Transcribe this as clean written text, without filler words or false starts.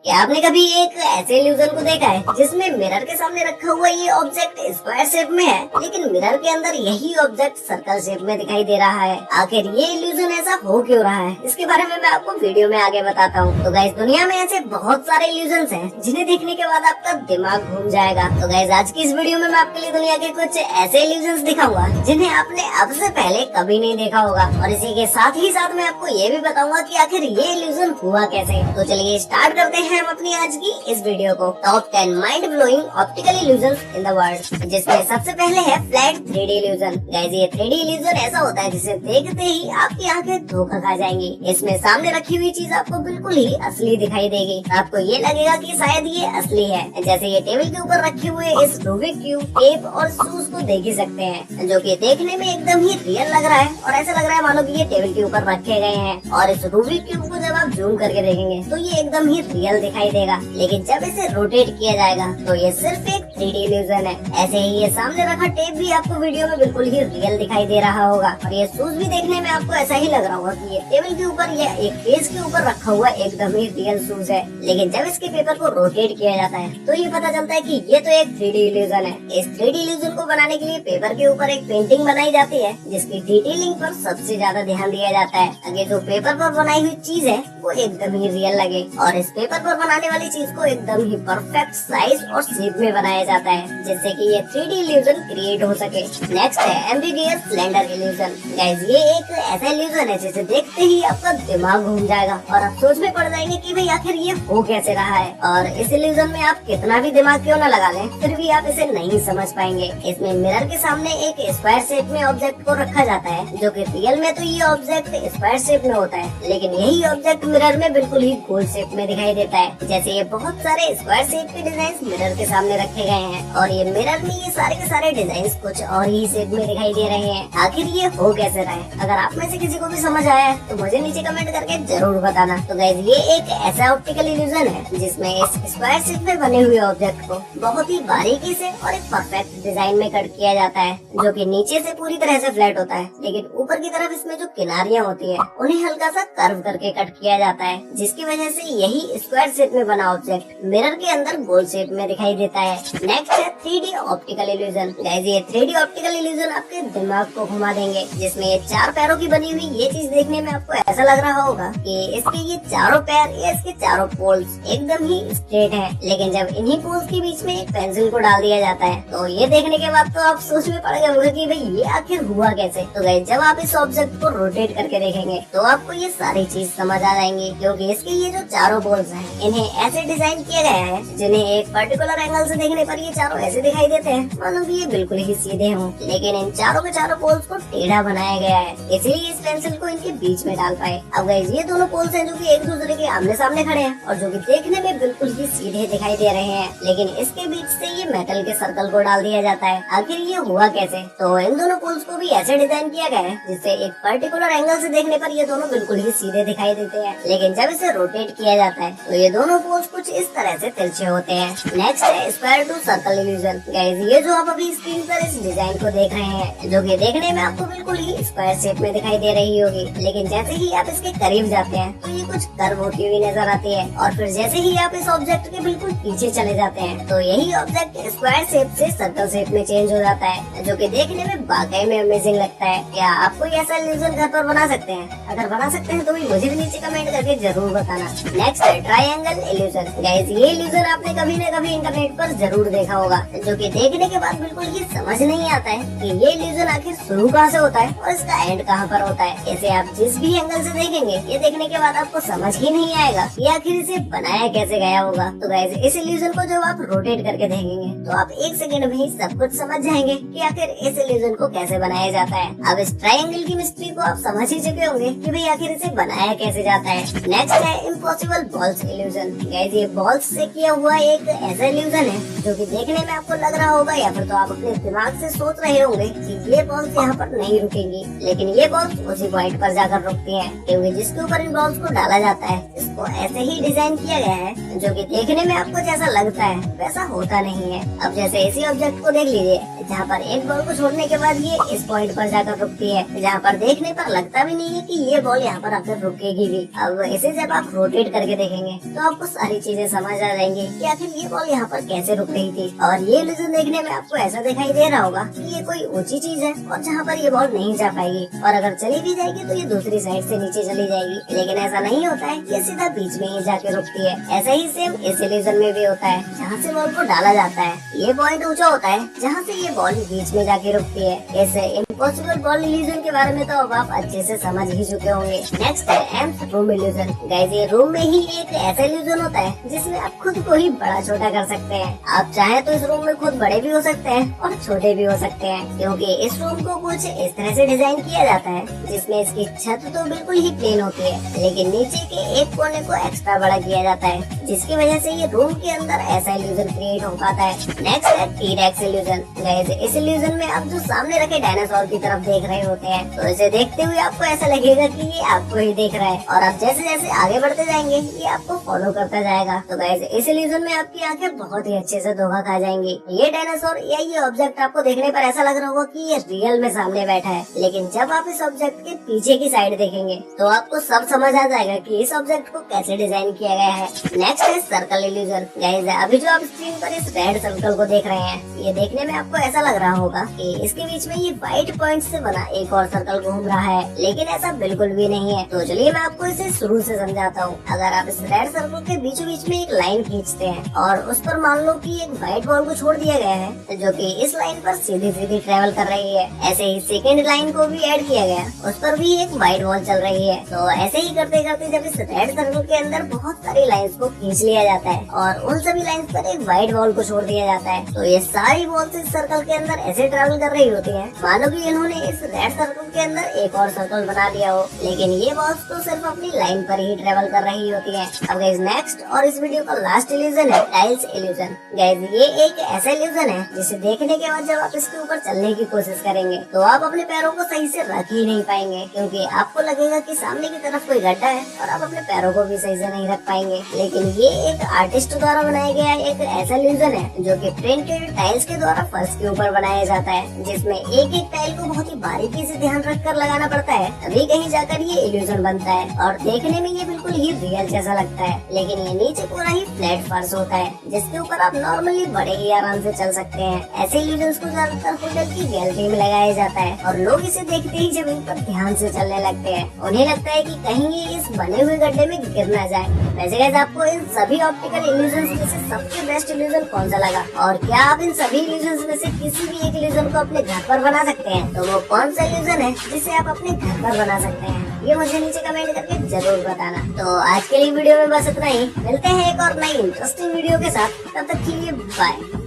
क्या आपने कभी एक ऐसे इल्यूजन को देखा है जिसमें मिरर के सामने रखा हुआ ये ऑब्जेक्ट स्क्वायर शेप में है, लेकिन मिरर के अंदर यही ऑब्जेक्ट सर्कल शेप में दिखाई दे रहा है? आखिर ये इल्यूजन ऐसा हो क्यों रहा है, इसके बारे में मैं आपको वीडियो में आगे बताता हूँ। तो गाइस, दुनिया में ऐसे बहुत सारे इल्यूजन्स हैं जिन्हें देखने के बाद आपका दिमाग घूम जाएगा। तो गाइस, आज की इस वीडियो में मैं आपके लिए दुनिया के कुछ ऐसे इल्यूजन्स दिखाऊंगा जिन्हें आपने अब से पहले कभी नहीं देखा होगा, और इसी के साथ ही साथ मैं आपको ये भी बताऊंगा कि आखिर ये इल्यूजन हुआ कैसे। तो चलिए स्टार्ट करते हैं हम अपनी आज की इस वीडियो को। Top 10 mind blowing optical illusions in the world, जिसमें सबसे पहले है फ्लैट 3D इल्यूजन। गाइस, ये 3D इल्यूजन ऐसा होता है जिसे देखते ही आपकी आंखें धोखा खा जाएंगी। इसमें सामने रखी हुई चीज आपको बिल्कुल ही असली दिखाई देगी। आपको ये लगेगा कि शायद ये असली है। जैसे ये टेबल के ऊपर रखे हुए इस रूबिक क्यूब, टेप और शूज को देख ही सकते हैं, जो कि देखने में एकदम ही रियल लग रहा है और ऐसा लग रहा है मानो कि ये टेबल के ऊपर रखे गए हैं। और इस रूबिक क्यूब को जब आप जूम करके देखेंगे तो ये एकदम ही रियल दिखाई देगा, लेकिन जब इसे रोटेट किया जाएगा तो ये सिर्फ एक 3D इल्यूजन है। ऐसे ही ये सामने रखा टेप भी आपको वीडियो में बिल्कुल ही रियल दिखाई दे रहा होगा, और ये शूज भी देखने में आपको ऐसा ही लग रहा होगा कि ये टेबल के ऊपर या एक केस के ऊपर रखा हुआ एकदम ही रियल शूज है। लेकिन जब इसके पेपर को रोटेट किया जाता है तो ये पता चलता है कि ये तो एक 3D इल्यूजन है। इस 3D इल्यूजन को बनाने के लिए पेपर के ऊपर एक पेंटिंग बनाई जाती है जिसकी डिटेलिंग पर सबसे ज्यादा ध्यान दिया जाता है, ताकि जो पेपर पर बनाई हुई चीज है वो एकदम ही रियल लगे, और इस पेपर पर बनाने वाली चीज को एकदम ही परफेक्ट साइज और शेप में बनाया जाता है, जिससे कि ये 3D इल्यूजन क्रिएट हो सके। नेक्स्ट है एम्बिगियस स्लेंडर इल्यूजन। गाइस, ये एक ऐसा इल्यूजन है जिसे देखते ही आपका दिमाग घूम जाएगा और आप सोच में पड़ जाएंगे कि भाई आखिर ये हो कैसे रहा है। और इस इल्यूजन में आप कितना भी दिमाग क्यों न लगा लें, फिर भी आप इसे नहीं समझ पाएंगे। इसमें मिरर के सामने एक स्क्वायर शेप में ऑब्जेक्ट को रखा जाता है, जो कि रियल में तो ये ऑब्जेक्ट स्क्वायर शेप में होता है, लेकिन यही ऑब्जेक्ट मिरर में बिल्कुल ही गोल शेप में दिखाई देता है। जैसे ये बहुत सारे स्क्वायर शेप के डिजाइन मिरर के सामने रखे गए हैं, और ये मिरर में ये सारे के सारे डिजाइन कुछ और ही शेप में दिखाई दे रहे हैं। आखिर ये हो कैसे रहा है? अगर आप में से किसी को भी समझ आया है तो मुझे नीचे कमेंट करके जरूर बताना। तो गाइस, ये एक ऐसा ऑप्टिकल इल्यूजन है जिसमें इस स्क्वायर शेप में बने हुए ऑब्जेक्ट को बहुत ही बारीकी से और एक परफेक्ट डिजाइन में कट किया जाता है, जो कि नीचे से पूरी तरह से फ्लैट होता है, लेकिन ऊपर की तरफ इसमें जो किनारियां होती है उन्हें हल्का सा कर्व करके कट किया जाता है, जिसकी वजह से यही स्क्वायर शेप में बना ऑब्जेक्ट मिरर के अंदर गोल शेप में दिखाई देता है। नेक्स्ट है 3D ऑप्टिकल इल्यूजन। गाइस, ये 3D ऑप्टिकल इल्यूजन आपके दिमाग को घुमा देंगे, जिसमें ये 4 पैरों की बनी हुई ये चीज देखने में आपको ऐसा लग रहा होगा कि इसके ये चारों पैर या इसके चारों पोल्स एकदम ही स्ट्रेट है, लेकिन जब इन्हीं पोल्स के बीच में एक पेंसिल को डाल दिया जाता है तो ये देखने के बाद तो आप सोच में पड़ गए होंगे कि भाई ये आखिर हुआ कैसे। तो गाइस, जब आप इस ऑब्जेक्ट को रोटेट करके देखेंगे तो आपको ये सारी चीज समझ आ जाएंगी, क्योंकि इसके ये जो चारों पोल्स हैं इन्हें ऐसे डिजाइन किया गया है जिन्हें एक पर्टिकुलर एंगल से देखने पर ये चारों ऐसे दिखाई देते हैं मानो कि ये बिल्कुल ही सीधे हों, लेकिन इन चारों के चारों पोल्स को टेढ़ा बनाया गया है, इसलिए इस पेंसिल को इनके बीच में डाल पाए। अब गाइस, ये दोनों पोल्स हैं जो कि एक दूसरे के आमने सामने खड़े हैं और जो कि देखने में बिल्कुल ही सीधे दिखाई दे रहे हैं, लेकिन इसके बीच से ये मेटल के सर्कल को डाल दिया जाता है। आखिर ये हुआ कैसे? तो इन दोनों पोल्स को भी ऐसे डिजाइन किया गया है जिससे एक पर्टिकुलर एंगल से देखने पर ये दोनों बिल्कुल ही सीधे दिखाई देते हैं, लेकिन जब इसे रोटेट किया जाता है तो ये दोनों पोल्स कुछ इस तरह से तिरछे होते हैं। नेक्स्ट है square to circle illusion. Guys, ये जो आप अभी स्क्रीन पर इस डिजाइन को देख रहे हैं, जो कि देखने में आपको बिल्कुल ही स्क्वायर शेप में दिखाई दे रही होगी, लेकिन जैसे ही आप इसके करीब जाते हैं तो ये कुछ कर्व होती हुई नजर आती है, और फिर जैसे ही आप इस ऑब्जेक्ट के बिल्कुल पीछे चले जाते हैं तो यही ऑब्जेक्ट स्क्वायर शेप से सर्कल शेप में चेंज हो जाता है, जो कि देखने में वाकई में अमेजिंग लगता है। क्या आप कोई ऐसा इल्यूजन घर पर बना सकते हैं? अगर बना सकते हैं तो भी मुझे भी नीचे कमेंट करके जरूर बताना। नेक्स्ट है ट्रायंगल इल्यूजन। गाइस, ये इल्यूजन आपने कभी न कभी इंटरनेट पर जरूर देखा होगा, जो कि देखने के बाद बिल्कुल ही समझ नहीं आता है कि ये इल्यूजन आखिर शुरू कहाँ से होता है और इसका एंड कहाँ पर होता है। इसे आप जिस भी एंगल से देखेंगे ये देखने के बाद आपको समझ ही नहीं आएगा कि आखिर इसे बनाया कैसे गया होगा। तो गाइस, इस इल्यूजन को जब आप रोटेट करके देखेंगे तो आप एक सेकंड में ही सब कुछ समझ जाएंगे कि आखिर इस इल्यूजन को कैसे बनाया जाता है। अब इस ट्रायंगल की मिस्ट्री को आप समझ ही चुके होंगे कि भाई आखिर इसे बनाया कैसे जाता है। नेक्स्ट है इम्पॉसिबल बॉल्स इल्यूजन। गाइस, ये बॉल्स से किया हुआ एक ऐसा इल्यूजन है जो कि देखने में आपको लग रहा होगा, या फिर तो आप अपने दिमाग से सोच रहे होंगे कि ये बॉल्स यहाँ पर नहीं रुकेंगी, लेकिन ये बॉल्स उसी पॉइंट पर जाकर रुकती हैं, क्योंकि जिसके ऊपर इन बॉल्स को डाला जाता है इसको ऐसे ही डिजाइन किया गया है जो कि देखने में आपको जैसा लगता है वैसा होता नहीं है। अब जैसे इसी ऑब्जेक्ट को देख लीजिए, जहाँ पर एक बॉल को छोड़ने के बाद ये इस पॉइंट पर जाकर रुकती है, जहाँ पर देखने पर लगता भी नहीं है कि ये बॉल यहाँ पर आकर रुकेगी भी। अब इसे जब आप रोटेट करके देखेंगे तो आपको सारी चीजें समझ आ जाएंगी कि आखिर ये बॉल यहाँ पर कैसे रुक रही थी। और ये इल्यूजन देखने में आपको ऐसा दिखाई दे रहा होगा कि ये कोई ऊंची चीज है और जहाँ पर ये बॉल नहीं जा पाएगी, और अगर चली भी जाएगी तो ये दूसरी साइड से नीचे चली जाएगी। लेकिन ऐसा नहीं होता है, ये सीधा बीच में ही जाके रुकती है। ऐसा ही सेम इस इल्यूजन में भी होता है, जहाँ से बॉल को डाला जाता है ये पॉइंट ऊंचा होता है, जहाँ से ये बॉल बीच में जाके रुकती है। इस इम्पॉसिबल बॉल इल्यूजन के बारे में तो अब आप अच्छे से समझ ही चुके होंगे। नेक्स्ट है एम्स रूम इल्यूजन। गाइस ये रूम में ही एक ऐसा इल्यूजन होता है जिसमें आप खुद को ही बड़ा छोटा कर सकते हैं। आप चाहे तो इस रूम में खुद बड़े भी हो सकते हैं और छोटे भी हो सकते हैं, क्योंकि इस रूम को कुछ इस तरह से डिजाइन किया जाता है जिसमें इसकी छत तो बिल्कुल ही प्लेन होती है, लेकिन नीचे के एक कोने को एक्स्ट्रा बड़ा किया जाता है, जिसकी वजह से ये रूम के अंदर ऐसा इल्यूजन क्रिएट हो पाता है। नेक्स्ट है टी-रेक्स इल्यूजन। गाइस इस इल्यूजन में आप जो सामने रखे डायनासोर की तरफ देख रहे होते हैं, तो इसे देखते हुए आपको ऐसा लगेगा कि ये आपको ही देख रहा है, और आप जैसे जैसे आगे बढ़ते जाएंगे ये आपको फॉलो करता जाएगा। तो गाइस इस इल्यूजन में आपकी आंखें बहुत ही अच्छे से धोखा खा जाएंगी। ये डायनासोर या ये ऑब्जेक्ट आपको देखने पर ऐसा लग रहा होगा कि ये रियल में सामने बैठा है, लेकिन जब आप इस ऑब्जेक्ट के पीछे की साइड देखेंगे तो आपको सब समझ आ जाएगा कि इस ऑब्जेक्ट को कैसे डिजाइन किया गया है। नेक्स्ट है सर्कल इल्यूजन। गाइस अभी जो आप स्क्रीन पर इस रेड सर्कल को देख रहे हैं, ये देखने में आपको ऐसा लग रहा होगा कि इसके बीच में ये व्हाइट पॉइंट से बना एक और सर्कल घूम रहा है, लेकिन ऐसा बिल्कुल भी नहीं है। तो चलिए मैं आपको इसे शुरू से समझाता हूँ। अगर आप इस रेड सर्कल के बीचों बीच में एक लाइन खींचते हैं और उस पर मान लो कि एक व्हाइट बॉल को छोड़ दिया गया है जो कि इस लाइन पर सीधी सीधी ट्रेवल कर रही है, ऐसे ही सेकेंड लाइन को भी ऐड किया गया, उस पर भी एक व्हाइट बॉल चल रही है। तो ऐसे ही करते करते जब इस रेड सर्कल के अंदर बहुत सारी लाइंस को खींच लिया जाता है और उन सभी लाइंस पर एक व्हाइट बॉल को छोड़ दिया जाता है, तो ये सारी बॉल्स इस सर्कल के अंदर ऐसे ट्रेवल कर रही होती है मानो कि इन्होंने इस रेड सर्कल के अंदर एक और सर्कल बना दिया हो, लेकिन ये बॉल्स तो सिर्फ अपनी लाइन पर ही ट्रेवल कर रही होती है। अब गाइस नेक्स्ट और इस वीडियो का लास्ट इल्यूजन है टाइल्स इल्यूजन। गाइस ये एक ऐसा इल्यूजन है जिसे देखने के बाद जब आप इसके ऊपर चलने की कोशिश करेंगे तो आप अपने पैरों को सही से रख ही नहीं पाएंगे, क्योंकि आपको लगेगा कि सामने की तरफ कोई गड्ढा है और आप अपने पैरों को भी सही से नहीं रख पाएंगे। लेकिन ये एक आर्टिस्ट द्वारा बनाया गया एक ऐसा इल्यूजन है जो कि प्रिंटेड टाइल्स के द्वारा फर्श के ऊपर बनाया जाता है, जिसमें एक एक टाइल को बहुत ही बारीकी से ध्यान रखकर लगाना पड़ता है, तभी कहीं जाकर ये इल्यूजन बनता है। और देखने में ये बिल्कुल ही रियल जैसा लगता है, लेकिन ये नीचे पूरा ही फ्लैट फर्श होता है जिसके ऊपर आप नॉर्मली बड़े ही आराम से चल सकते हैं। ऐसे इल्यूजन्स को ज्यादातर होटल की गैलरी में लगाया जाता है और लोग इसे देखते ही जमीन पर ध्यान से चलने लगते हैं। उन्हें लगता है कि कहीं ये इस बने हुए गड्ढे में गिर ना जाए। वैसे गाइस आपको इन सभी ऑप्टिकल इल्यूजन्स में से सबसे बेस्ट इल्यूजन कौन सा लगा, और क्या आप इन सभी इल्यूजन्स में से किसी भी एक इल्यूजन को अपने घर पर बना सकते हैं? तो वो कौन सा इल्यूजन है जिसे आप अपने घर पर बना सकते हैं? ये मुझे नीचे कमेंट करके जरूर बताना। तो आज के लिए वीडियो में बस इतना ही, मिलते हैं एक और नई इंटरेस्टिंग वीडियो के साथ, तब तक के लिए बाय।